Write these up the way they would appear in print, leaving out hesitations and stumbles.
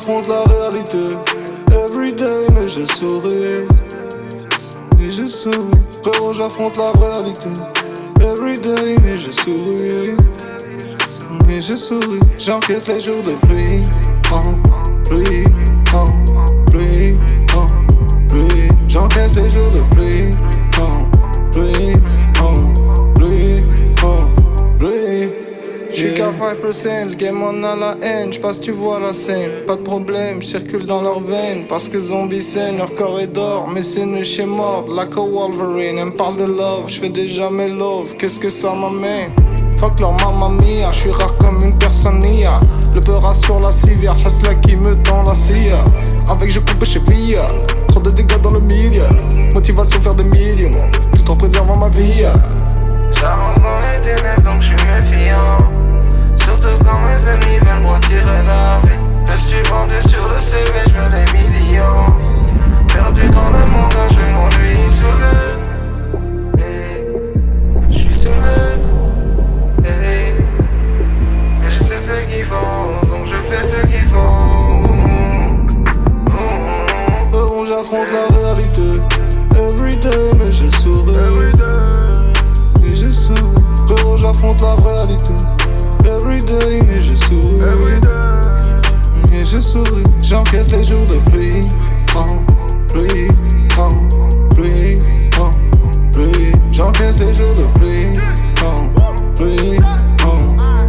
j'affronte la réalité. Everyday, mais je souris. Et je souris. Frérot, j'affronte la réalité. Everyday, mais je souris. Et je souris. J'encaisse les jours de pluie. Pluie, pluie, pluie. J'encaisse les jours de pluie. Pluie, pluie, pluie. J'suis qu'à 5%, le game on a la haine, j'passe tu vois la scène. Pas de problème, j'circule dans leurs veines. Parce que zombies saignent, leur corps est d'or. Mais c'est nu chez mort, like a Wolverine. Elle me parle de love, j'fais déjà mes love. Qu'est-ce que ça m'amène? Fuck leur mamma mia, j'suis rare comme une personne nia. Le peur sur la civière, Hasla qui me tend la scie. Avec je coupe chez Via, trop de dégâts dans le milieu. Motivation faire des millions, tout en préservant ma vie. J'avance dans les ténèbres donc j'suis méfiant. Surtout quand mes ennemis veulent me retirer la vie. Peux-tu vendu sur le CV, j'veux des millions. Perdu dans le monde, je m'ennuie sous le. J'suis sous le. Mais je sais ce qu'il faut, donc je fais ce qu'il faut. J'affronte la réalité. Everyday, mais je souris. Et je souris. Frérot, j'affronte la réalité. Everyday, mais je souris. Et je souris. J'encaisse les jours de pluie. Pluie, pluie, pluie. J'encaisse les jours de pluie. Pluie,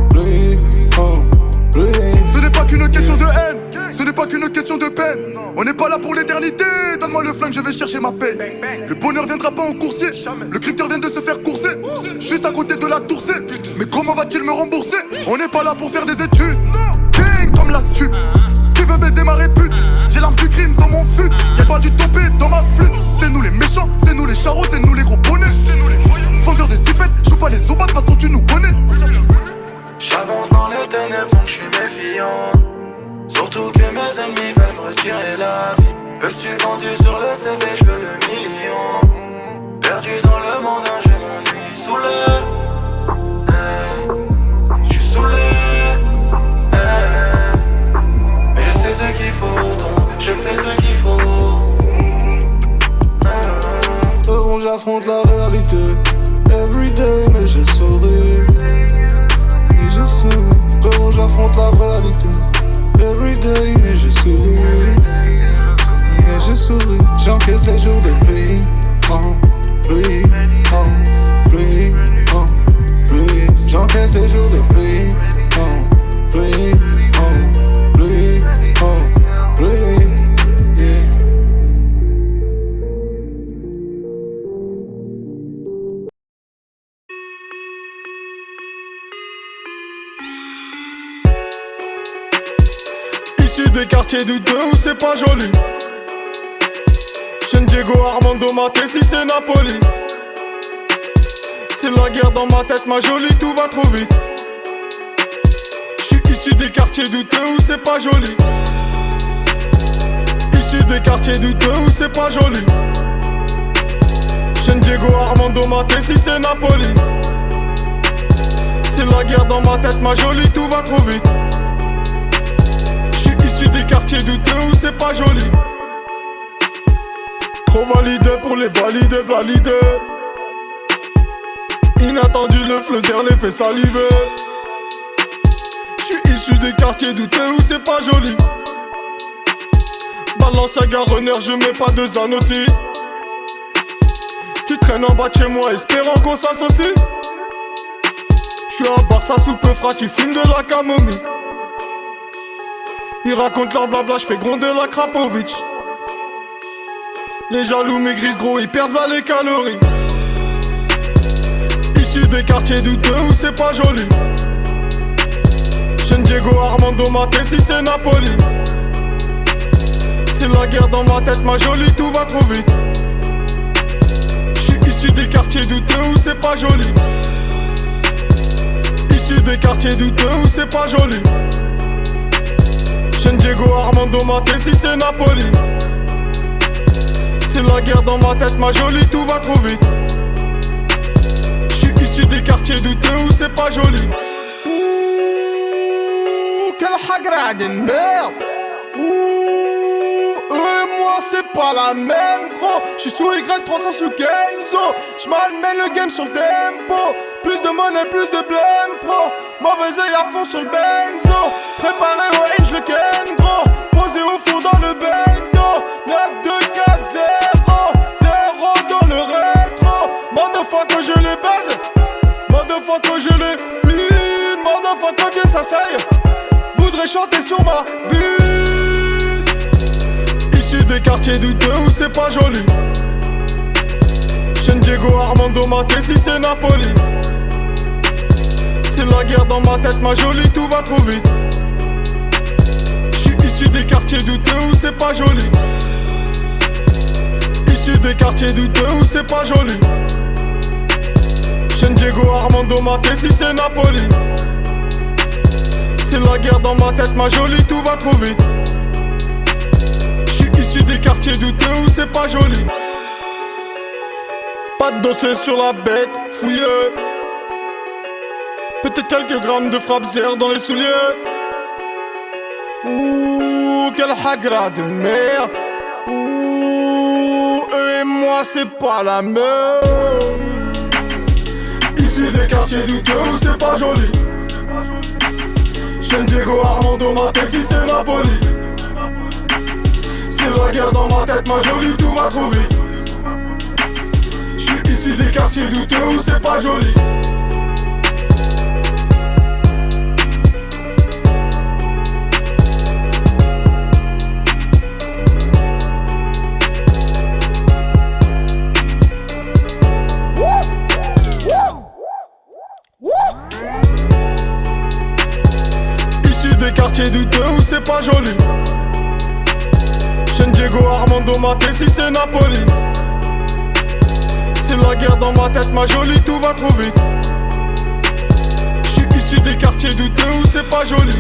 pluie, pluie. Ce n'est pas qu'une question de haine, ce n'est pas qu'une question de peine. On n'est pas là pour l'éternité, donne-moi le flingue, je vais chercher ma paix. Le bonheur viendra pas en coursier, le critère vient de se faire courser. Juste à côté de la Tourcée, mais comment va-t-il me rembourser? On n'est pas là pour faire des études, king comme la stup. Qui veut baiser ma répute? J'ai l'arme du crime dans mon fut. Y'a pas du topé dans ma flûte. C'est nous les méchants, c'est nous les charros, c'est nous les gros bonnets. Vendeurs de zipettes, joue pas les obas, de toute façon tu nous connais. J'avance dans les ténèbres donc j'suis méfiant. Surtout que mes ennemis veulent me retirer la vie. Peux-tu vendu sur le CV, j'veux le million. Perdu dans le monde, je m'ennuie saoulé. J'suis saoulé. Mais je sais ce qu'il faut, donc je fais ce qu'il faut. Frérot, j'affronte la réalité. Everyday, mais je souris. Et je souris. Frérot, j'affronte la réalité. Everyday, mais je souris. Et je souris. J'encaisse les jours de pluie. Pluie, pluie, pluie. J'encaisse les jours de pluie. Pluie, pluie, pluie. Yeah. Issu des quartiers douteux où c'est pas joli. Jeune Diego Armando Maté si c'est Napoli. C'est la guerre dans ma tête ma jolie, tout va trop vite. J'suis issu des quartiers douteux où c'est pas joli. Issu des quartiers douteux où c'est pas joli. Jeune Diego Armando Maté si c'est Napoli. C'est la guerre dans ma tête ma jolie, tout va trop vite. Issu des quartiers douteux où c'est pas joli. Trop validé pour les valider, validés. Inattendu le fleuzer les fait saliver. J'suis issu des quartiers douteux où c'est pas joli. Balenciaga runner, je mets pas de Zanotti. Tu traînes en bas de chez moi espérant qu'on s'associe. J'suis à Barça sous peu frat, tu fumes de la camomille. Ils racontent leur blabla, j'fais gronder la Krapovic. Les jaloux maigrissent gros, ils perdent là les calories. Issu des quartiers douteux où c'est pas joli. Jeune Diego Armando Maté si c'est Napoli. C'est la guerre dans ma tête ma jolie, tout va trop vite. J'suis issu des quartiers douteux où c'est pas joli. Issu des quartiers douteux où c'est pas joli. Jeune Diego Armando Maté si c'est Napoli. C'est la guerre dans ma tête ma jolie, tout va trop vite. J'suis issu des quartiers douteux où c'est pas joli. Ouh, quel hagra de merde. Eux et moi c'est pas la même gros. J'suis sous Y300 sous Gamezo. J'm'amène le game sur le tempo. Plus de monnaie, plus de blême pro. Mauvais œil à fond sur le benzo. Préparé au range le ken gros. Posé au fond dans le bendo. 9, 2, 4, 0. 0 dans le rétro. Motherfucker je les baise. Motherfucker je les plie. Motherfucker viens s'asseille. Voudrais chanter sur ma bulle. Issu des quartiers douteux où c'est pas joli. Jeune Diego Armando Maté si c'est Napoli. C'est la guerre dans ma tête ma jolie, tout va trop vite. J'suis issu des quartiers douteux où c'est pas joli. Issu des quartiers douteux où c'est pas joli. Jeune Diego Armando Maté si c'est Napoli. C'est la guerre dans ma tête ma jolie, tout va trop vite. J'suis issu des quartiers douteux où c'est pas joli. Pas de dossier sur la bête, fouillé. Peut-être quelques grammes de frappe zère dans les souliers. Ouh, quel hagra de merde. Ouh, eux et moi c'est pas la même. Issu des quartiers douteux où c'est pas joli. Jeune Diego Armando Maté si c'est Napoli. C'est la guerre dans ma tête ma jolie, tout va trop vite. J'suis issu des quartiers douteux où c'est pas joli. Issu des quartiers douteux où c'est pas joli. Jeune Diego Armando Maté si c'est Napoli. C'est la guerre dans ma tête ma jolie, tout va trop vite. J'suis issu des quartiers douteux où c'est pas joli.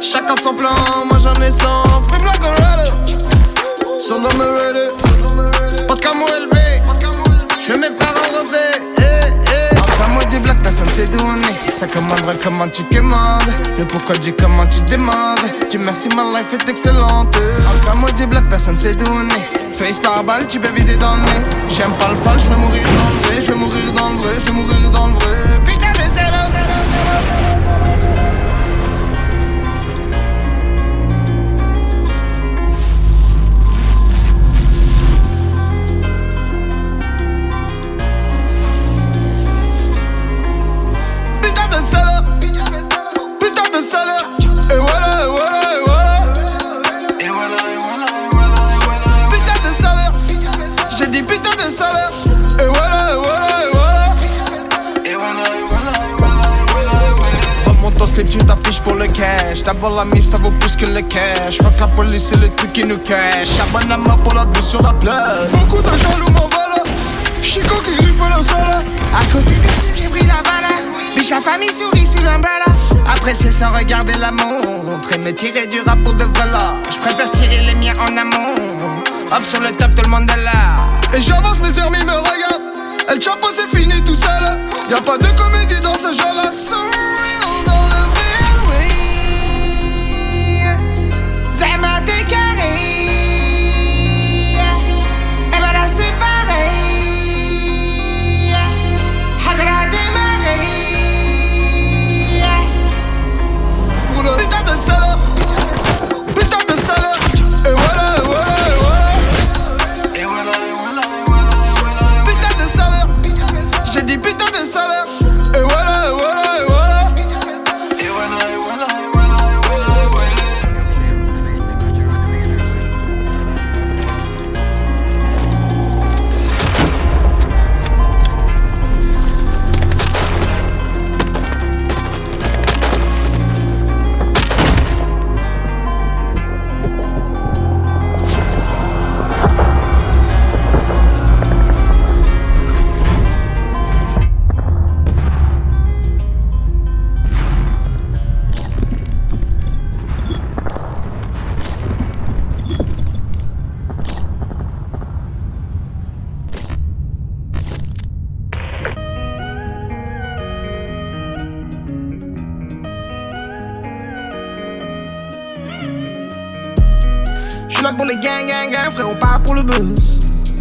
Chacun son plan, moi j'en ai 100. Free black or ready. Solo me ready. Pas de camo élevé. J'fais mes parents rêver. Pas moi du black, personne sait d'où on est. Ça commanderait comment tu commandes. Le pourquoi du comment tu demandes. Dieu merci, ma life est excellente. Pas moi du black, personne sait d'où on est. Face par balle, tu peux viser dans le nez. J'aime pas le fal, j'vais mourir dans le vrai. J'vais mourir dans le vrai, j'vais mourir dans le vrai. Putain de zéro. Tu t'affiches pour le cash. D'abord la mif ça vaut plus que le cash. Fuck la police c'est le truc qui nous cache. Charbonne à main pour la vue sur la plage. Beaucoup de jaloux m'en voilà. Chico qui griffe le sol. À cause du bitume j'ai pris la balle. Biche la famille sourit sur l'emballage. Après c'est sans regarder la montre. Et me tirer du rap pour de vrai là. J'préfère tirer les miens en amont. Hop sur le top tout le monde est là. Et j'avance mes amis me regardent. El Chapo c'est fini tout seul. Y'a pas de comédie dans ce jeu là. So real dans le vrai way. Ça m'a décarré. Et ben là c'est pareil. Hagra démarré. Pour le putain de salope. Putain de salope. Et voilà, et voilà, et voilà. Et voilà, et voilà, et voilà, et voilà. Putain de salope. J'ai dit putain de salope. Et voilà, et voilà, et voilà. Et voilà, et voilà, et voilà, et voilà, et voilà. les gang, frérot, pas pour le buzz.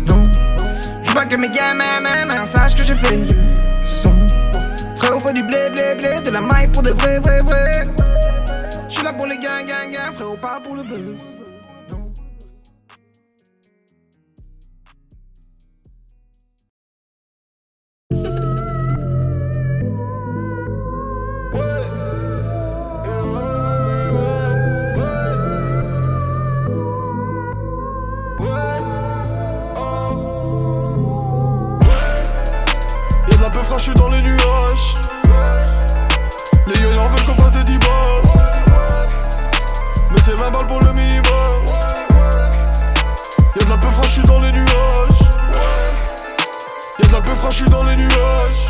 Non, j'suis pas que mes gamins, sache que j'ai fait du son. Frérot, faut du blé, de la maille pour de vrai. J'suis là pour les gang, frérot, pas pour le buzz. Je suis dans les nuages. Les yoyos veulent qu'on fasse des 10 balles, mais c'est 20 balles pour le minimum. Y'a de la peu fraîche, je suis dans les nuages. Y'a de la peu fraîche, je suis dans les nuages.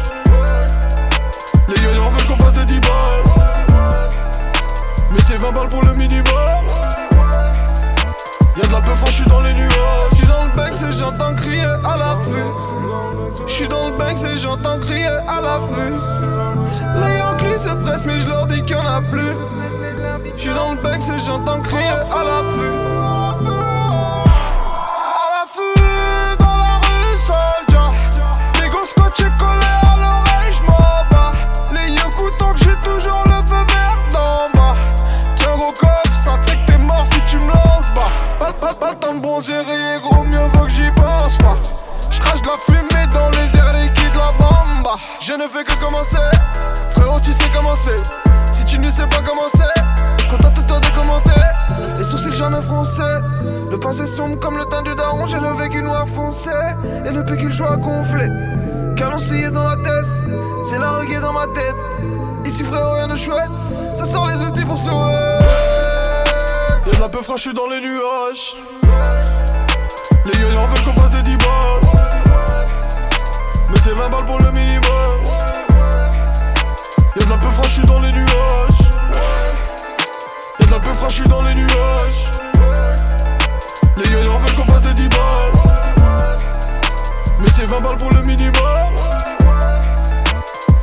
Les yoyos veulent qu'on fasse des 10 balles, mais c'est 20 balles pour le minimum. Y'a de la peu fraîche, je suis dans les nuages. J'suis dans le bec, c'est j'entends crier à la vue. J'suis dans le bank, c'est j'entends crier à la vue. Les Yankees se pressent mais je leur dis qu'il y en a plus. J'suis dans le bank, c'est j'entends crier à la vue. À la vue, dans la rue, soldier. Les gosses scotchés collés à l'oreille, j'm'en bats. Les yoku tant que j'ai toujours le feu vert d'en bas. Tiens gros coffre, ça tu sais que t'es mort si tu me lances bas. Pas le temps de bronzer, gros, mieux vaut que j'y pense pas. J'crache de la fumée dans les airs liquides, la bamba. Je ne fais que commencer, frérot tu sais comment c'est. Si tu ne sais pas comment c'est, contente-toi de commenter. Les sourcils jamais froncés, le passé sombre comme le teint du daron. J'ai le vécu noir foncé, et le pécule joie gonflé. Caloncillé dans la tête, c'est la reggae dans ma tête. Ici frérot rien de chouette, ça sort les outils pour sauver. Y'a de la peu fraîche, je suis dans les nuages. Les yoyos veulent qu'on fasse des 10 balles, mais c'est 20 balles pour le minimum. Y'a de la peu fraîche, je suis dans les nuages. Y'a de la peu fraîche, je suis dans les nuages. Les yoyos veulent qu'on fasse des 10 balles, mais c'est 20 balles pour le minimum.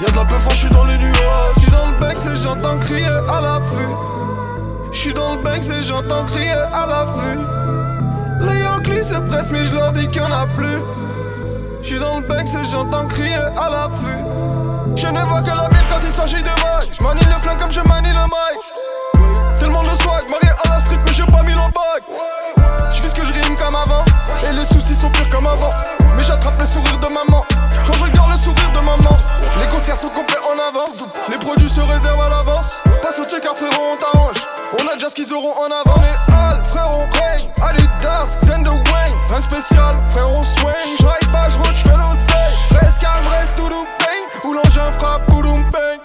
Y'a de la peu fraîche, je suis dans les nuages. J'suis dans le bec, c'est j'entends crier à la vue. J'suis dans le bec, c'est j'entends crier à la vue. Les Yankees se pressent mais je leur dis qu'il y en a plus. J'suis dans le bec, c'est j'entends crier à la vue. Je ne vois que la mienne quand il s'agit de vagues. J'manie le flingue comme je manie le mic. Tellement de swag, marié à la street mais j'ai pas mis le bac. J'fais ce que je rime comme avant, et les soucis sont pires comme avant. Mais j'attrape le sourire de maman, quand je regarde le sourire de maman. Les concerts sont complets en avance, les produits se réservent à l'avance. Passe au check car frérot on t'arrange, on a déjà ce qu'ils auront en avant. Les Hall, frérot Wayne, Adidas, Zen de Wayne. Rien de spécial, frérot swing. J'ride pas, j'route, j'fais l'oseille. Reste calme, reste tout doux, bang. Ou l'engin frappe, boulum bang.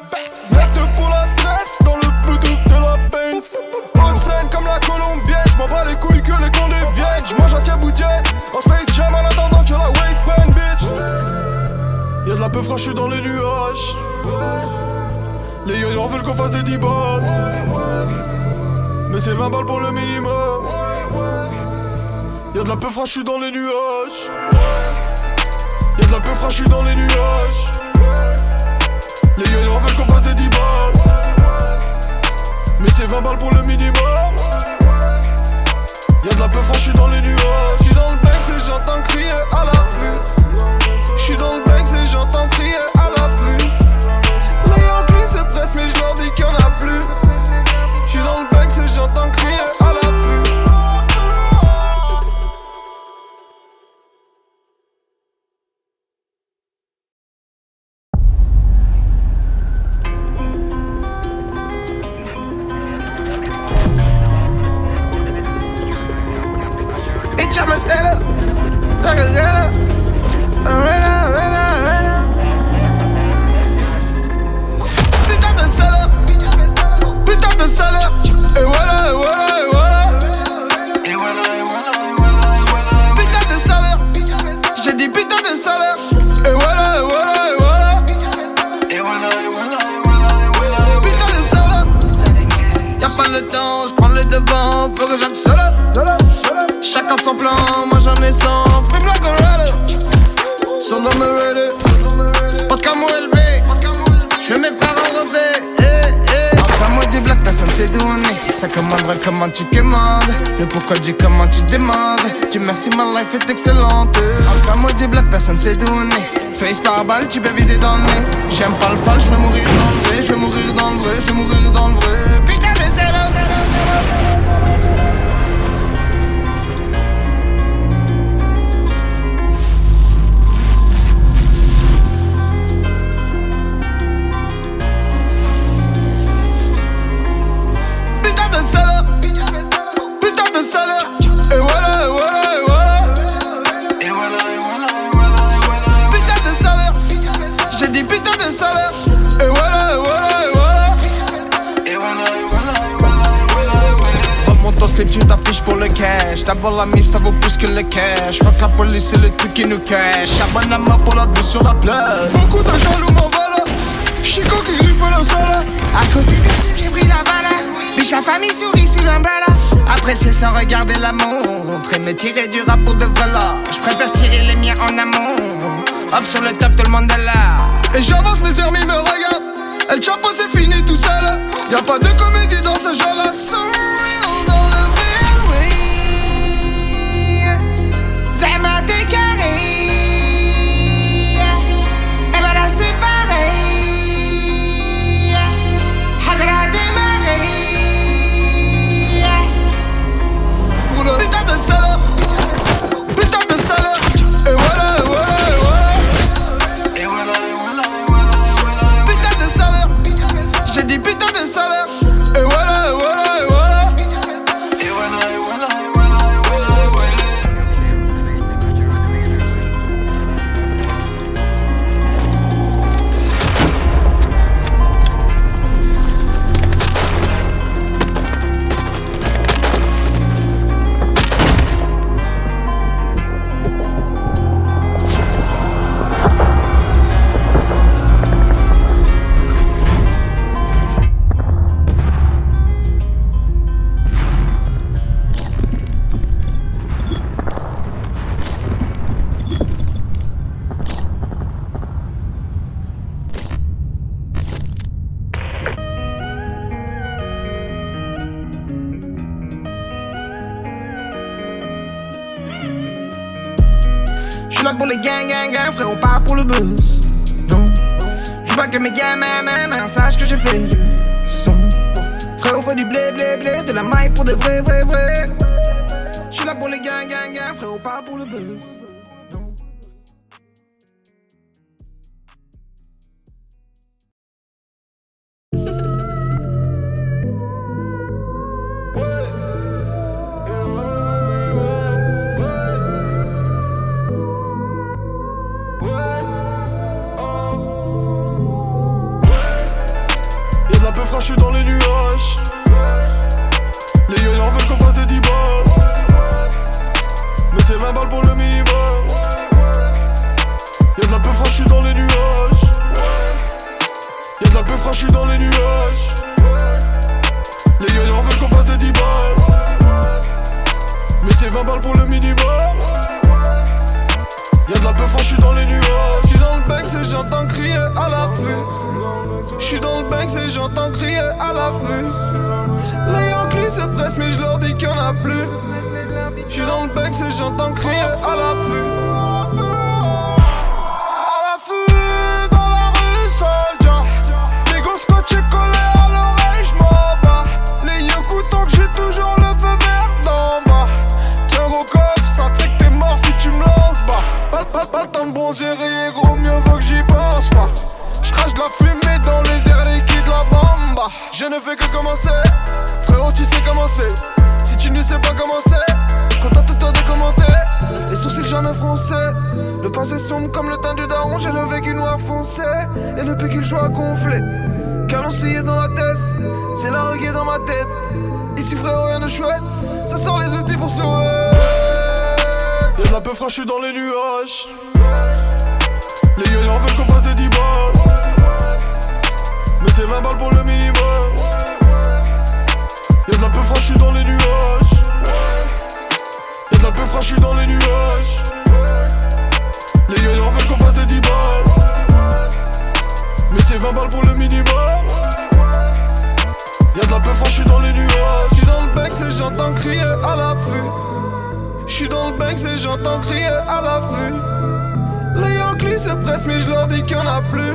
Lève-te pour la tresse, dans le bluetooth de la Benz. Haute scène comme la colombienne, j'm'en bats les couilles que les cons deviennent. J'mange à Tiaboudienne, en Space Jam en attendant que la wave prenne, bitch. Y'a de la peu fraîche, j'suis dans les nuages. Les yoyos veulent qu'on fasse des 10 balles, mais c'est 20 balles pour le minimum. Y'a de la peu fraîche, j'suis dans les nuages. Y'a de la peu fraîche, j'suis dans les nuages. Les yoyos veulent qu'on fasse des 10 balles, mais c'est 20 balles pour le minimum. Y'a de la peu fraîche, j'suis dans les nuages. J'suis dans le bec, c'est j'entends crier à la vue. J'suis dans le bec, c'est j'entends crier à la vue. Les Yankees se pressent mais je leur dis qu'il y en a plus. J'suis dans le bec, c'est j'entends crier à la vue. Bitch, I'ma stand up, like a get up. Putain de salope, putain de salope. Et voilà, et voilà, et voilà. Et voilà, et voilà, et voilà, et voilà. Putain de salope, j'ai dit putain de salope. Et voilà, et voilà, et voilà. Et voilà, et voilà, et voilà, et voilà. Putain de salope. Y'a pas le temps, j'prends le devant, faut que j'accélère. Chacun son plan, moi j'en ai 100. Fume la gorilla, solo me ready. Pas de camo élevé, j'fais mes parents rêver. Pas moi du black, personne sait d'où on est. Ça commanderait comment tu commandes. Le pourquoi du comment tu demandes. Dieu merci, ma life est excellente. Encore moi du black, personne s'est donné. Face par balle, tu peux viser dans le nez. J'aime pas le fal, je vais mourir dans le vrai. Je vais mourir dans le vrai, je vais mourir dans le vrai. Putain de salope. Tu t'affiches pour le cash. D'abord la mif ça vaut plus que le cash. Fuck la police c'est le truc qui nous cache. Charbonne à main pour la vue sur la plage. Beaucoup de jaloux m'en voilà. Chico qui griffe la salle. À cause du bitume j'ai pris la balle. Biche la famille sourit sur l'emballage. Après c'est sans regarder la montre. Et me tirer du rap pour de vrai là. J'préfère tirer les miens en amont. Hop sur le top tout le monde est là. Et j'avance mes amis me regardent. El Chapo c'est fini tout seul. Y'a pas de comédie dans ce genre là. Ça m'a décarré. Et ben là c'est pareil. Hagra démarré. Putain de salope. Putain de salope. Et voilà, et voilà, et voilà. Et voilà, et voilà, et voilà, et voilà. Putain de salope. J'ai dit putain de salope. Et voilà, et voilà, et voilà. Et voilà, et voilà, et voilà, et voilà, et voilà. J'suis là pour les gang, frérot, pas pour le buzz. Non, j'suis pas que mes gamins, sache que j'ai fait du son. Frérot, faut du blé, de la maille pour de vrai. J'suis là pour les gang, frérot, pas pour le buzz. Je suis dans les nuages. Les yo-yo veulent qu'on fasse des 10 balles. Mais c'est 20 balles pour le minimum. Y'a de la peu franchie dans les nuages. Y'a de la peu franchie dans les nuages. Les yo-yo veulent qu'on fasse des 10 balles. Mais c'est 20 balles pour le minimum. Y'a de la peu franchie dans les nuages. J'suis dans le bec et j'entends crier à la vue. J'suis dans le bank et j'entends crier à la vue. Les Yankees se pressent mais je leur dis qu'il y en a plus. J'suis dans le bank et j'entends crier à la vue. À la vue, dans la rue, soldier. Les gosses scotchés collés à l'oreille, j'm'en bats. Les yoku tant que j'ai toujours le feu vert d'en bas. Tiens gros coffre, ça t'sais que t'es mort si tu me lances bas. Pas le temps de bronzer et gros mieux vaut que j'y pense pas. J'crache de la fumée dans les airs liquides de la bamba. Je ne fais que commencer. Frérot tu sais comment c'est. Si tu ne sais pas comment c'est, contente-toi de commenter. Les sourcils jamais froncés. Le passé sombre comme le teint du daron. J'ai le vécu noir foncé. Et le pécule joie gonflé. Caloncillé dans la tête. C'est la reggae dans ma tête. Ici frérot rien de chouette. Ça sort les outils pour sauver. Y'a de la peu franchie dans les nuages. Les yo-yo veulent qu'on fasse des 10 balles. Mais c'est 20 balles pour le minimum. Y'a de la peu franchie dans les nuages. Y'a de la peu franchie dans les nuages. Les yo-yo veulent qu'on fasse des 10 balles. Mais c'est 20 balles pour le minimum. Y'a de la peu franche, j'suis dans les nuages. J'suis dans le Banks et j'entends crier à l'affût. J'suis dans le Banks et j'entends crier à l'affût. Les Yankees se pressent mais j'leur dis qu'il y en a plus.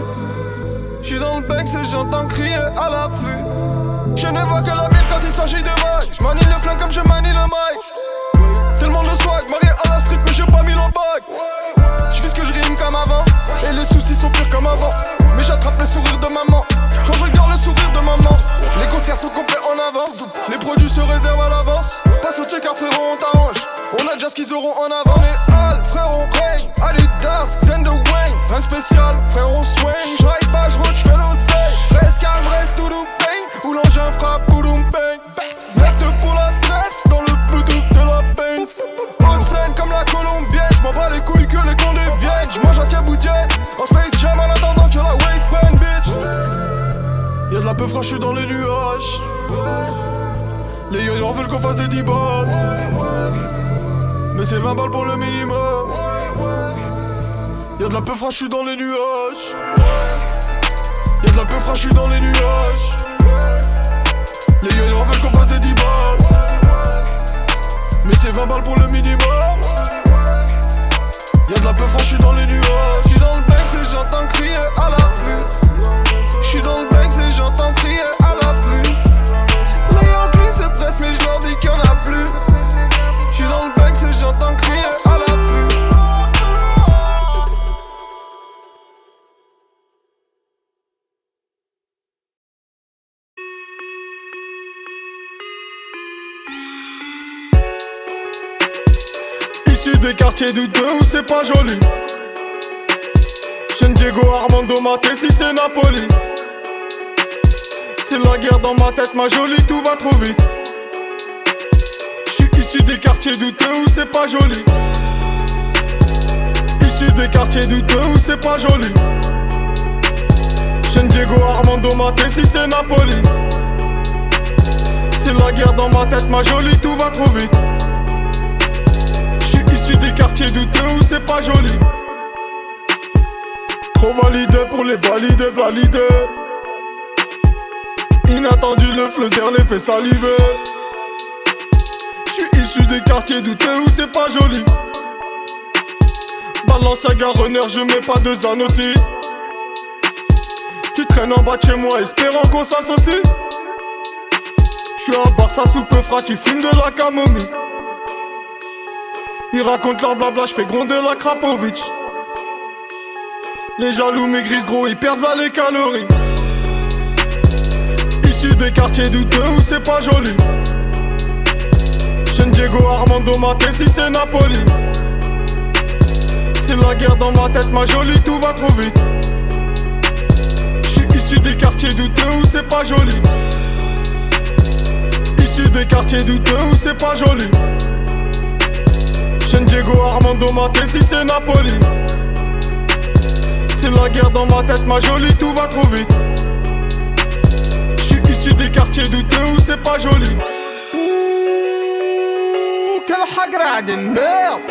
J'suis dans le Banks et j'entends crier à l'affût. Je ne vois que la mienne quand il s'agit de vagues. J'manie le flingue comme je manie le mic. Tellement de swag, marié à la street mais j'ai pas mis le bac. J'fais ce que j'rime comme avant. Et les soucis sont pires comme avant. Mais j'attrape le sourire de maman. Quand je regarde le sourire de maman. Les concerts sont complets en avance. Les produits se réservent à l'avance. Passe au check-up frérot on t'arrange. On a déjà ce qu'ils auront en avance. On est Al, frère on Wayne, Adidas, Xander Wayne. Rien de spécial, frère on swing. J'ride pas, j'route, j'fais l'oseille. Reste calme, reste tout doux, bang. Ou l'engin frappe, boulum bang. Lève-te pour la tresse, dans le bluetooth de la Benz. Haute scène comme la colombienne. J'm'en bats les couilles que les cons deviennent. J'mange à Tchaboudienne. En Space Jam en attendant que la wave prenne, bitch. Y'a de la peu franche, j'suis dans les nuages. Les yo-yo veulent qu'on fasse des 10 balles. Mais c'est 20 balles pour le minimum. Y'a de la peu franche, j'suis dans les nuages. Y'a de la peu franche, j'suis dans les nuages. Les yo-yo veulent qu'on fasse des 10 balles. Mais c'est 20 balles pour le minimum. Y'a de la peu franche, j'suis dans les nuages. J'suis dans le Banks et j'entends crier à l'affût. J'suis dans le Banks et j'entends crier à l'affût. Les Yankees se pressent mais j'leur dis qu'il y en a plus. J'suis dans le Banks et j'entends crier à l'affût. Issu des quartiers douteux où c'est pas joli. Jeune Diego Armando Maté si c'est Napoli. C'est la guerre dans ma tête ma jolie, tout va trop vite. J'suis issu des quartiers douteux où c'est pas joli. Issu des quartiers douteux où c'est pas joli. Jeune Diego Armando Maté si c'est Napoli. C'est la guerre dans ma tête ma jolie, tout va trop vite. J'suis issu des quartiers douteux où c'est pas joli. Trop validé pour les valider, validé. Inattendu le fleuzer les fait saliver. J'suis issu des quartiers douteux où c'est pas joli. Balenciaga runner, je mets pas de Zanotti. Tu traînes en bas de chez moi espérant qu'on s'associe. J'suis à Barça sous peu frat, tu fumes de la camomille. Ils racontent leur blabla, j'fais gronder la Krapovic. Les jaloux maigrissent gros, ils perdent là les calories. Issu des quartiers douteux où c'est pas joli. Jeune Diego Armando Maté si c'est Napoli. C'est la guerre dans ma tête ma jolie, tout va trop vite. J'suis issu des quartiers douteux où c'est pas joli. Issu des quartiers douteux où c'est pas joli. Jeune Diego Armando Maté si c'est Napoli. C'est la guerre dans ma tête ma jolie, tout va trop vite. J'suis issu des quartiers douteux où c'est pas joli. Ouh, quelle hagra de merde.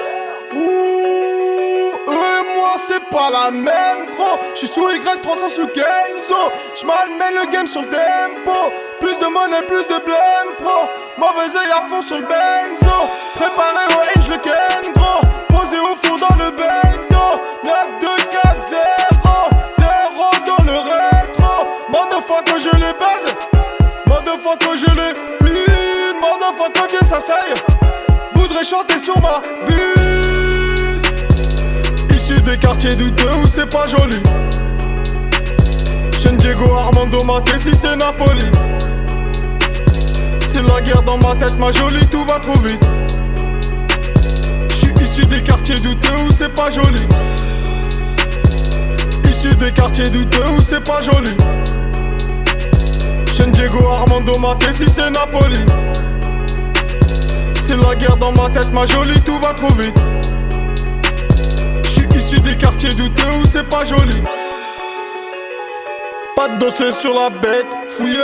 Ouh, eux et moi c'est pas la même gros. J'suis sous Y300 sous Gamezo. J'm'amène le game sur le tempo. Plus de monnaie, plus de blême pro. Mauvais œil à fond sur le benzo. Préparé au range le ken gros. Posé au fond dans le bendo. 9, 2, 4, 0. 0 dans le rétro. Motherfucker je les baise. Motherfucker je les plie. Motherfucker viens s'asseille. Voudrais chanter sur ma bite. Issu des quartiers douteux où c'est pas joli. Jeune Diego Armando Maté si c'est Napoli. C'est la guerre dans ma tête ma jolie, tout va trop vite. J'suis issu des quartiers douteux où c'est pas joli. Issu des quartiers douteux où c'est pas joli. Jeune Diego Armando Maté si c'est Napoli. C'est la guerre dans ma tête ma jolie, tout va trop vite. J'suis issu des quartiers douteux où c'est pas joli. Pas de dossier sur la bête, fouillé.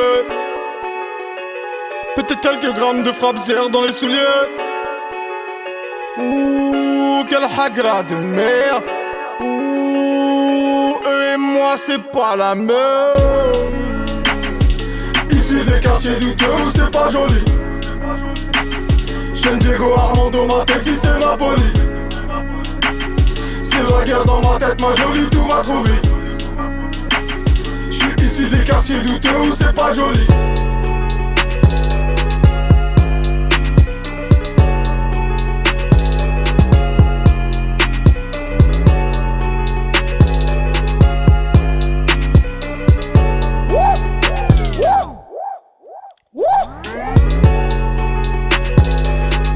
Peut-être quelques grammes de frappe zère dans les souliers. Ouh, quelle hagra de merde. Ouh, eux et moi c'est pas la même. Issu des quartiers douteux où c'est pas joli. Jeune Diego Armando Matesi, c'est Napoli. C'est la guerre dans ma tête, ma jolie, tout va trop vite. J'suis issu des quartiers douteux où c'est pas joli.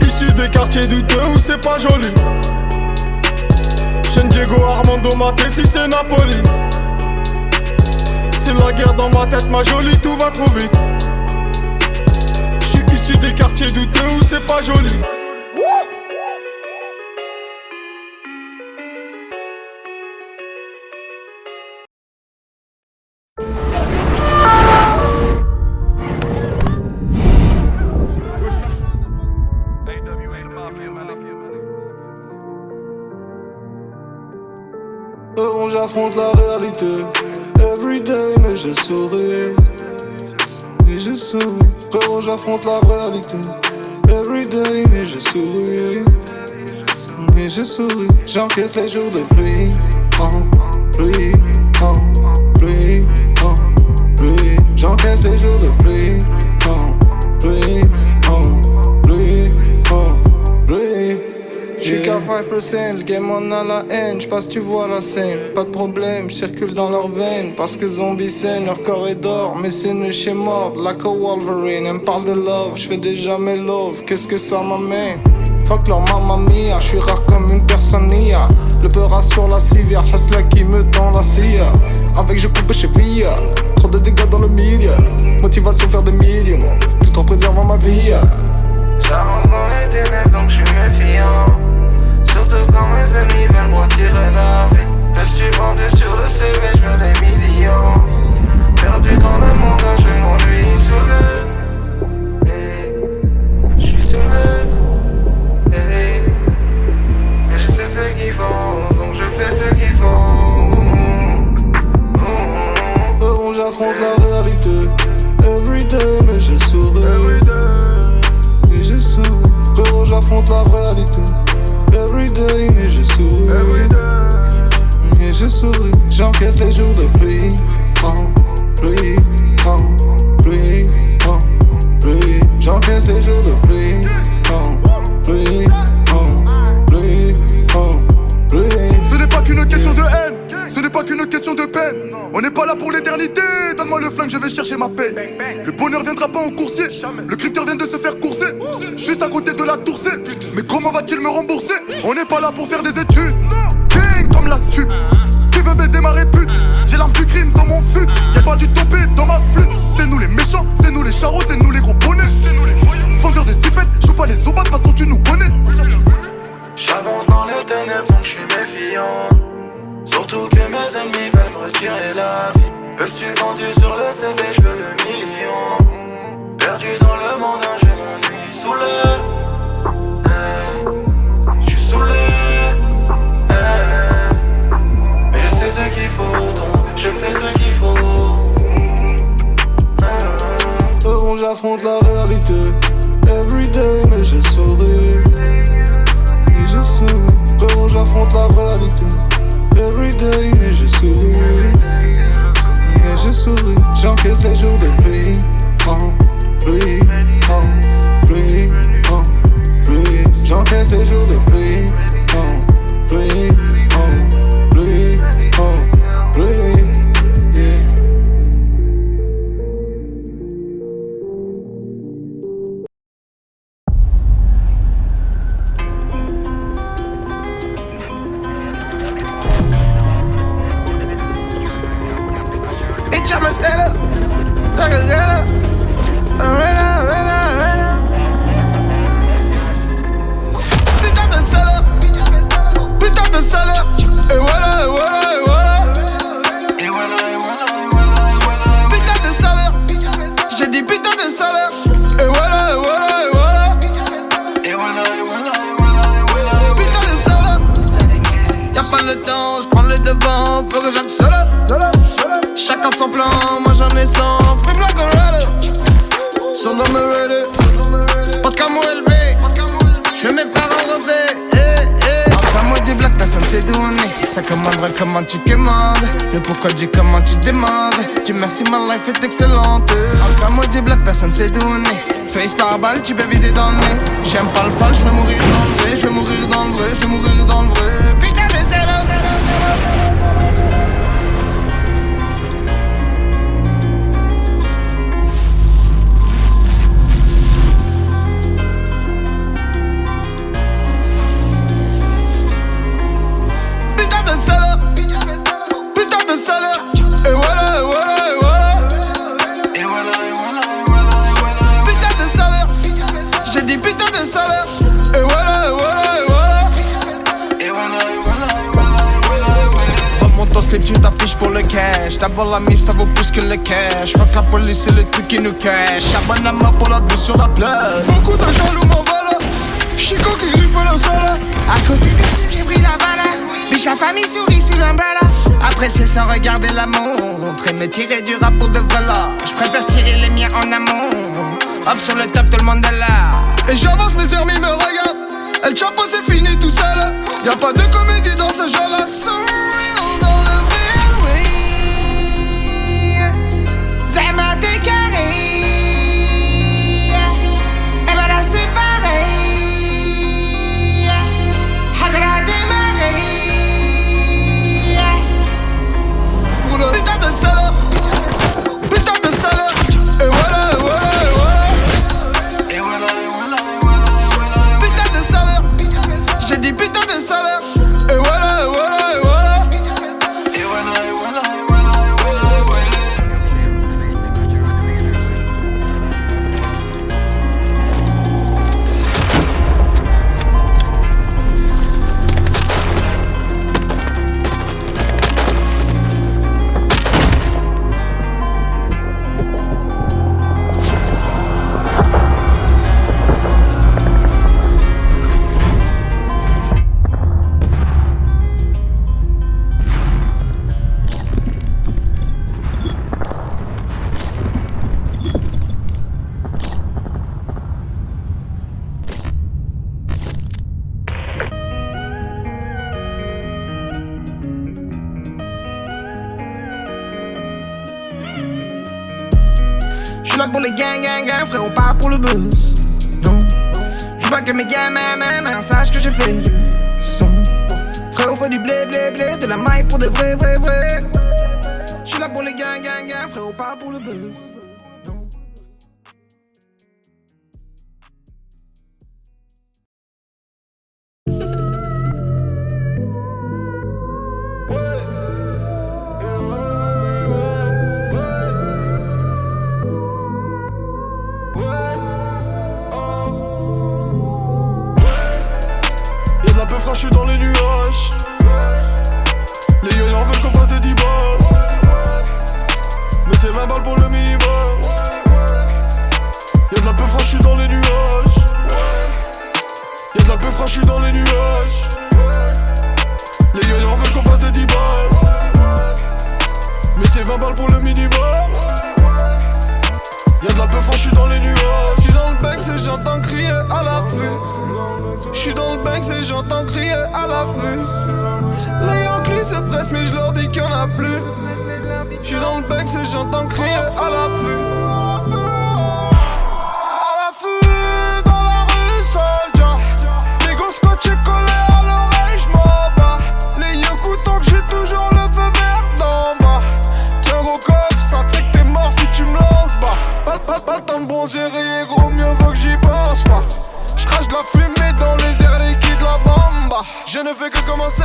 Issu des quartiers douteux où c'est pas joli. Jeune Diego Armando Matesi, c'est Napoli. C'est la guerre dans ma tête, ma jolie, tout va trop vite. J'suis issu des quartiers douteux où c'est pas joli. Bon, j'affronte la réalité everyday, mais je souris. Mais je souris. Frérot, j'affronte la réalité everyday, mais je souris. Mais je souris. J'encaisse les jours de pluie. Pluie, pluie, pluie. J'encaisse les jours de pluie. Pluie, pluie, pluie. J'suis qu'à 5%, le game on a la haine, j'passe tu vois la scène. Pas de problème, j'circule dans leurs veines. Parce que zombies saignent, leur corps est d'or. Mais c'est nu chez mort, like a Wolverine. Elle me parle de love, j'fais déjà mes love. Qu'est-ce que ça m'amène? Fuck leur mamma mia, j'suis rare comme une personne nia. Le peur sur la civière, Hasla qui me tend la scia. Avec je coupe chez Via, trop de dégâts dans le milieu. Motivation faire des millions, tout en préservant ma vie. J'avance dans les ténèbres donc j'suis méfiant. Surtout quand mes ennemis veulent me retirer la vie. Peux-tu vendu sur le CV, j'veux des millions. Perdu dans le monde, je m'ennuie sous le. J'suis sous le. Mais je sais ce qu'il faut, donc je fais ce qu'il faut. Bon, j'affronte la réalité everyday, mais je souris. Mais je souris. Frérot, j'affronte la réalité everyday, mais je souris. Mais je souris. J'encaisse les jours de pluie. Pluie, pluie, pluie. J'encaisse les jours de pluie. Pluie, pluie, pluie. Ce n'est pas qu'une question de haine, ce n'est pas qu'une question de peine. On n'est pas là pour l'éternité, donne-moi le flingue, je vais chercher ma paix. Le bonheur viendra pas en coursier, le critère vient de se faire courser. Juste à côté de la Tour C, mais comment va-t-il me rembourser? On n'est pas là pour faire des études, king comme la stup. Qui veut baiser ma répute? J'ai l'arme du crime dans mon fut. Y'a pas du topé dans ma flûte. C'est nous les méchants, c'est nous les charros, c'est nous les gros bonnets. Vendeurs de zipettes, joue pas les obas, de toute façon tu nous connais. J'avance dans les ténèbres donc j'suis méfiant. Surtout que mes ennemis veulent me retirer la vie. Peux-tu vendu sur le CV, j'veux le million. Perdu dans le monde, je m'ennuie sous le. J'suis saoulé. Mais je sais ce qu'il faut, donc je fais ce qu'il faut. Bon, j'affronte la réalité everyday, mais je souris. Mais je souris. Frérot, j'affronte la réalité everyday, mais je souris. Mais je souris. J'encaisse les jours de pluie. Pluie, pluie, pluie. J'encaisse les jours de pluie. Pluie, pluie, pluie. Yeah. Bitch, I'ma stand up, like a stand up. Putain de salope, putain de salope. Et voilà, et voilà, et voilà. Et voilà, et voilà, et voilà, et voilà. Putain de salope, j'ai dit putain de salope. Et voilà, et voilà, et voilà. Et voilà, et voilà, et voilà, et voilà. Putain de salope. Y'a pas le temps, j'prends le devant, faut que j'accélère. Chacun son plan, moi j'en ai 100, fume la gorilla. c'est d'où on est. Ça commanderait comment tu commandes. Le pourquoi du comment tu demandes. Dieu merci, ma life est excellente. Encore maudible, personne sait d'où on est. Face par balle, tu peux viser dans le nez. J'aime pas le fal, je vais mourir dans le vrai. Je vais mourir dans le vrai, je vais mourir dans le vrai. Putain de zéro. Tu t'affiches pour le cash. D'abord la mif ça vaut plus que le cash. Fuck la police c'est le truc qui nous cache. Charbonne à main pour la vue sur la plage. Beaucoup de jaloux m'en voilà. Chico qui griffe la salle. À cause du bitume j'ai pris la balle. Biche la famille sourit sur l'emballage. Après c'est sans regarder la montre. Et me tirer du rap pour de vrai là. J'préfère tirer les miens en amont. Hop sur le top tout le monde est là. Et j'avance mes amis me regardent. El Chapo c'est fini tout seul. Y'a pas de comédie dans ce genre là. Ça m'a décarré. Et ben là c'est pareil. Hagra démarré. Putain de salope. Putain de salope. Et voilà, et voilà, et voilà. Et voilà, et voilà, et voilà, et voilà. Putain de salope. J'ai dit putain de salope. Et voilà, et voilà, et voilà. Et voilà, et voilà, et voilà, et voilà, et voilà. J'suis là pour les gang, frérot, pas pour le buzz. Non, j'suis pas que mes gamins, sache que j'ai fait du son. Frérot, faut du blé, de la maille pour de vrai. J'suis là pour les gang, frérot, pas pour le buzz. Je suis dans les nuages. Les yo-yo veulent qu'on fasse des 10 balles. Mais c'est 20 balles pour le minimum. Y'a de la peu franchie dans les nuages. Y'a de la peu franchie dans les nuages. Les yo-yo veulent qu'on fasse des 10 balles. Mais c'est 20 balles pour le minimum. Y'a de la peu franchie dans les nuages. J'suis dans le bec et j'entends crier à la vue. J'suis dans le bank et j'entends crier à la vue. Les Yankees se pressent mais je leur dis qu'il y en a plus. J'suis dans le bank et j'entends crier à la vue. À la vue, dans la rue, soldier. Les gosses scotchés collés à l'oreille, j'm'en bats. Les yoku tant que j'ai toujours le feu vert d'en bas. Tiens gros coffre, ça tu sais que t'es mort si tu me lances bas. Pas le temps de bronzer et gros mieux vaut que j'y pense pas. J'crache de la fumée dans les airs liquides de la bamba. Je ne fais que commencer.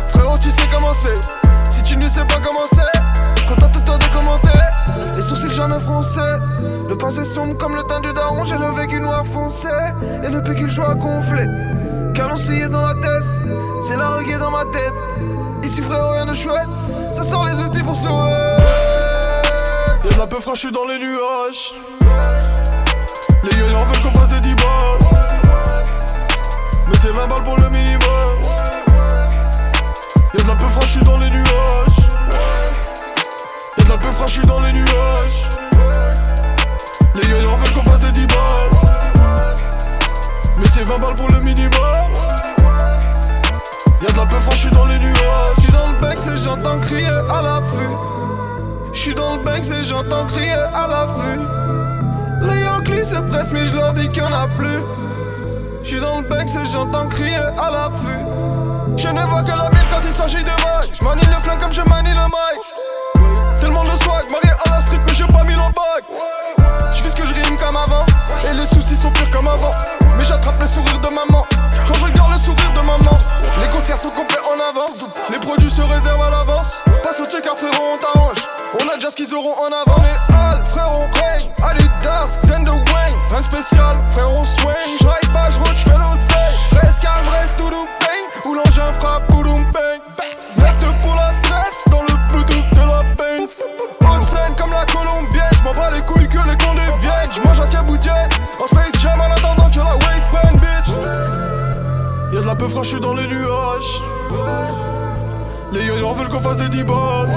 Frérot tu sais comment c'est. Si tu ne sais pas comment c'est, contente-toi de commenter. Les sourcils jamais froncés. Le passé sombre comme le teint du daron. J'ai le vécu noir foncé et le pécule joie gonflé. Caloncillé dans la tête, c'est la reggae dans ma tête. Ici frérot rien de chouette, ça sort les outils pour sauver. Y'a de la peu franchie dans les nuages. Les yo-yo veulent qu'on fasse des 10 balles. Mais c'est 20 balles pour le minimum. Y'a de la peu franchie dans les nuages. Y'a de la peu franchie dans les nuages. Les yo-yo veulent qu'on fasse des 10 balles. Mais c'est 20 balles pour le minimum. Y'a de la la peu franche, j'suis dans les nuages. J'suis dans le Banks et j'entends crier à l'affût. J'suis dans le Banks et j'entends crier à l'affût. Les Yankees se pressent mais j'leur dis qu'il y en a plus. J'suis dans le Banks et j'entends crier à l'affût. Je ne vois que la mienne quand il s'agit de vagues. J'manie le flingue comme je manie le mic. Tellement de swag, marié à la street mais j'ai pas mis le bac. J'fais ce que j'rime comme avant. Et les soucis sont pires comme avant. Mais j'attrape le sourire de maman. Quand je regarde le sourire de maman. Les concerts sont complets en avance. Les produits se réservent à l'avance. Passe au check-up frérot on t'arrange. On a déjà ce qu'ils auront en avance. On est Al, frère on Wayne, Adidas, Xander Wayne. Rien de spécial, frère on swing. J'ride pas, j'route, j'fais l'oseille. Reste calme, reste tout doux, bang. Ou l'engin frappe, boulum bang. Lève-te pour la tresse, dans le bluetooth de la Benz. Haute scène comme la colombienne. J'm'en bats les couilles que les cons deviennent. J'mange à Tiaboudienne. En Space Jam en attendant que la wave prenne, bitch. Y'a de la peu franche, j'suis dans les nuages. Les yo-yo veulent qu'on fasse des 10 balles.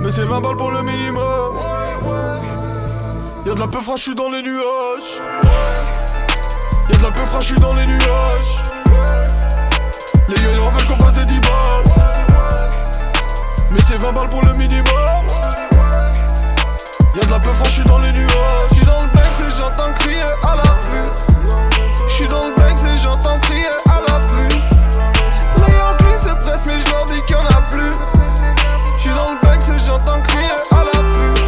Mais c'est 20 balles pour le minimum. Y'a de la peu franche, j'suis dans les nuages. Y'a de la peu franche, j'suis dans les nuages. Les yo-yo veulent qu'on fasse des 10 balles. Mais c'est 20 balles pour le minimum. Y'a de la peu franche, j'suis dans les nuages. J'suis dans le Banks et j'entends crier à l'affût. J'suis dans le Banks et j'entends crier à l'affût. Les Yankees se pressent mais j'leur dis qu'il y en a plus. J'suis dans le Banks et j'entends crier à l'affût.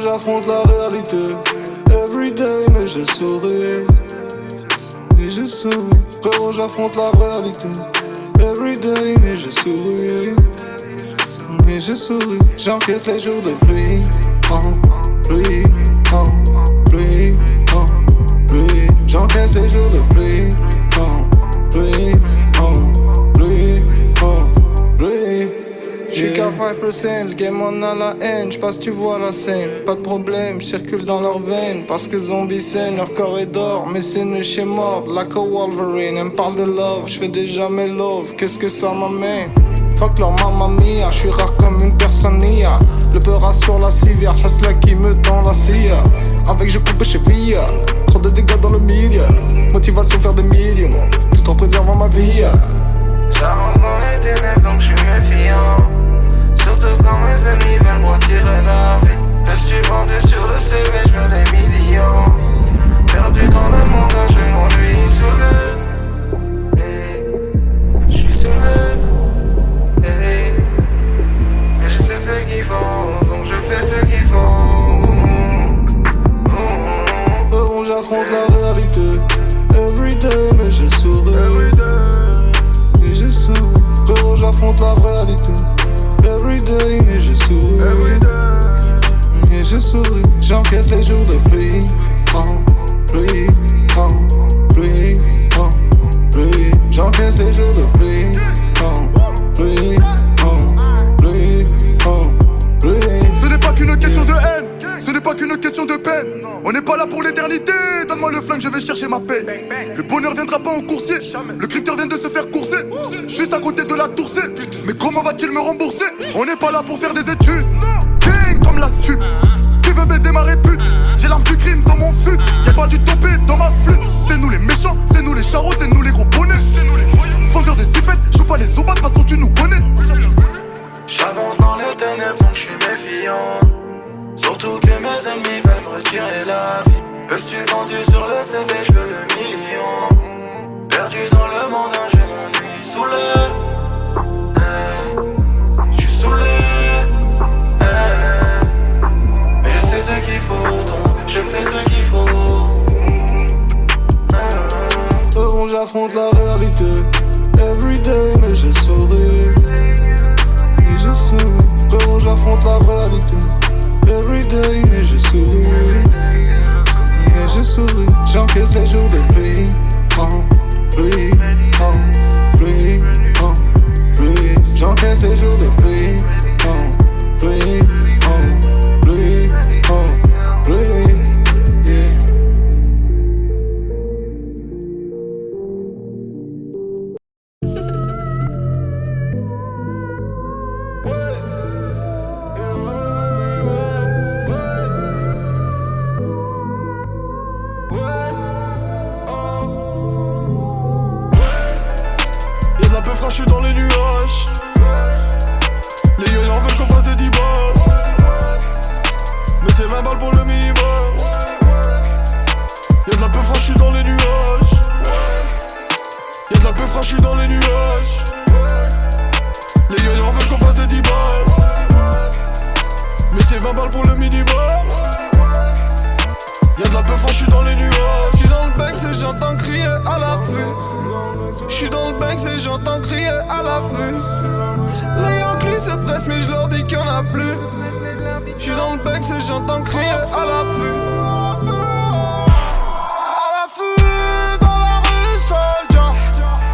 J'affronte la réalité everyday, mais je souris. Et je souris. Frérot, j'affronte la réalité everyday, mais je souris. Et je souris. J'encaisse les jours de pluie. Pluie, pluie, pluie. J'encaisse les jours de pluie. Pluie, pluie, pluie. J'suis qu'à 5%, le game on a la haine, j'passe tu vois la scène. Pas de problème, j'circule dans leurs veines. Parce que zombies saignent, leur corps est d'or. Mais c'est une chez mort, like a Wolverine. Elle me parle de love, j'fais déjà mes love. Qu'est-ce que ça m'amène? Fuck leur mamma mia, j'suis rare comme une personne nia. Le peur sur la civière, Hasla qui me tend la scia. Avec je coupe chez Via, trop de dégâts dans le milieu. Motivation faire des millions, tout en préservant ma vie. J'avance dans les ténèbres donc j'suis méfiant. Surtout quand mes ennemis veulent me retirer la vie. Peux-tu vendu sur le CV, j'veux des millions. Perdu dans le monde, je m'ennuie sous le. J'suis sous le. Mais je sais ce qu'il faut, donc je fais ce qu'il faut. J'affronte la réalité everyday, mais je souris. Et je souris. Frérot, j'affronte la réalité everyday, mais je souris. Et je souris. J'encaisse les jours de pluie. Pluie, pluie, pluie. J'encaisse les jours de pluie. Pluie, pluie, pluie. Ce n'est pas qu'une question de haine, ce n'est pas qu'une question de peine. On n'est pas là pour l'éternité, donne-moi le flingue, je vais chercher ma paix. Le bonheur viendra pas en coursier, le critère vient de se faire courser. Juste à côté de la Tour C, mais comment va-t-il me rembourser? On n'est pas là pour faire des études, gang comme la stup. Qui veut baiser ma répute? J'ai l'arme du crime dans mon fut. Y'a pas du topé dans ma flûte. C'est nous les méchants, c'est nous les charros, c'est nous les gros bonnets. Vendeurs de zipettes, joue pas les obas, de toute façon tu nous connais. J'avance dans les ténèbres donc j'suis méfiant. Surtout que mes ennemis veulent me retirer la vie. Peux-tu vendu sur le CV, j'veux le million. Perdu dans le monde, je m'ennuie saoulé. J'suis saoulé. Mais je sais ce qu'il faut, donc je fais ce qu'il faut. J'affronte la réalité everyday, mais je souris. Et je souris. Frérot, j'affronte la réalité everyday, mais je souris. Et je souris. J'encaisse les jours de pluie. Pluie, pluie, pluie. J'encaisse les jours de pluie. Pluie, pluie, pluie. Yeah. Y'a de la peu franchie dans les nuages. J'suis dans le Banks et j'entends crier à l'affût. J'suis dans le Banks et j'entends crier à l'affût. Les Yankees se pressent mais j'leur dis qu'il y en a plus. J'suis dans le Banks et j'entends crier à l'affût. À l'affût dans la rue soldier.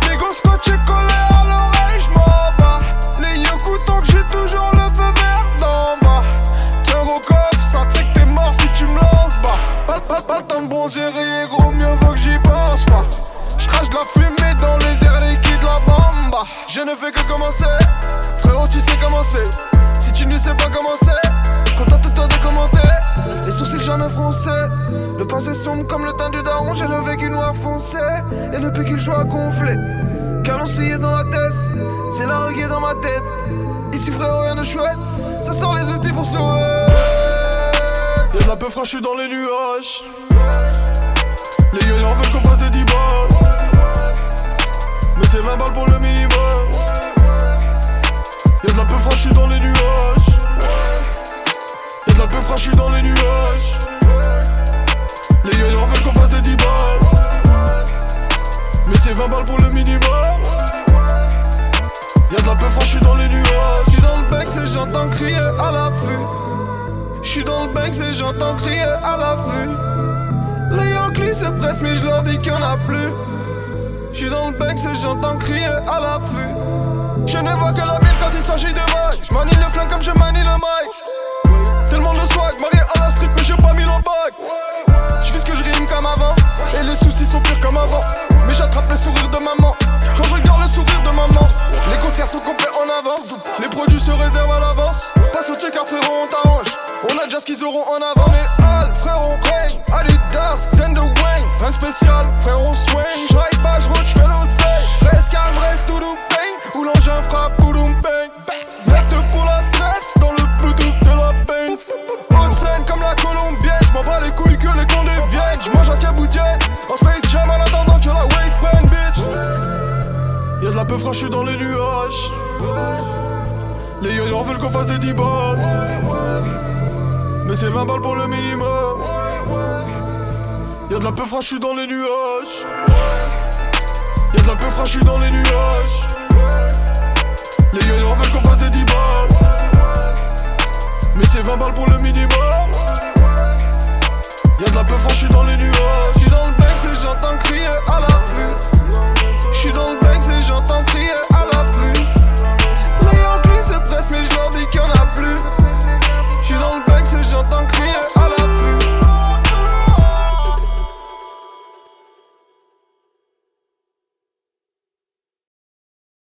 Les gosses scotchés collés à l'oreille j'm'en bats. Les yoku tant que j'ai toujours le feu vert d'en bas. Tiens gros coffre, ça te sait que t'es mort si tu me lances bas. Pas le temps de bronzer et gros mieux vaut que j'y pense pas. J'crache de la fumée dans les airs liquides la bamba. Je ne fais que commencer. Frérot tu sais comment c'est. Si tu ne sais pas comment c'est, contente-toi de commenter. Les sourcils jamais froncés. Le passé sombre comme le teint du daron. J'ai le vécu noir foncé. Et le pécule choix gonflé. Canon scié dans la tête. C'est la reggae dans ma tête. Ici frérot rien de chouette. Ça sort les outils pour sauver. Y'a de la peu franchie dans les nuages. Les yoyos veulent qu'on fasse des 10 balles. Mais c'est 20 balles pour le minimum. Y'a de la peu franchie dans les nuages. Y'a de la peu franchie dans les nuages. Les yoyos veulent qu'on fasse des 10 balles. Mais c'est 20 balles pour le minimum. Y'a de la peu franchie dans les nuages. J'suis dans le Banks et j'entends crier à l'affût. J'suis dans le Banks et j'entends crier à l'affût. Les Yankees se pressent mais j'leur dis qu'il y en a plus. J'suis dans le Banks et j'entends crier à l'affût. Je ne vois que la mienne quand il s'agit de vagues. J'manie le flingue comme je manie le mic. Tellement de swag, marié à la street mais j'ai pas mis le bac. J'fais ce que je rime comme avant. Et les soucis sont pires comme avant. Mais j'attrape le sourire de maman. Quand je regarde le sourire de maman. Les concerts sont complets en avance. Les produits se réservent à l'avance. Passe au check-up frérot on t'arrange. On a déjà ce qu'ils auront en avant. Les Hall, frérot Rain, Adidas, Xen de Wayne. Rien de spécial, frérot swing. J'ride pas, j'route, j'fais l'oseille. Reste calme, reste tout doux bang. Où l'engin frappe, poudoum bang. Lève-te pour la tresse, dans le bluetooth de la Benz. Haute scène comme la colombienne. J'm'en bats les couilles que les cons deviennent. J'mange à Tchaboudienne. En Space Jam en attendant que la wave prenne bitch. Y'a de la peu franchie dans les nuages. Les yoyos veulent qu'on fasse des 10 balles. Mais c'est 20 balles pour le minimum. Y'a de la peu franchie dans les nuages. Y'a de la peu franchie dans les nuages. Les yoyos veulent qu'on fasse des 10 balles. Mais c'est 20 balles pour le minimum. Y'a de la peu franchie dans les nuages. J'suis dans le Banks et j'entends crier à l'affût. J'suis dans le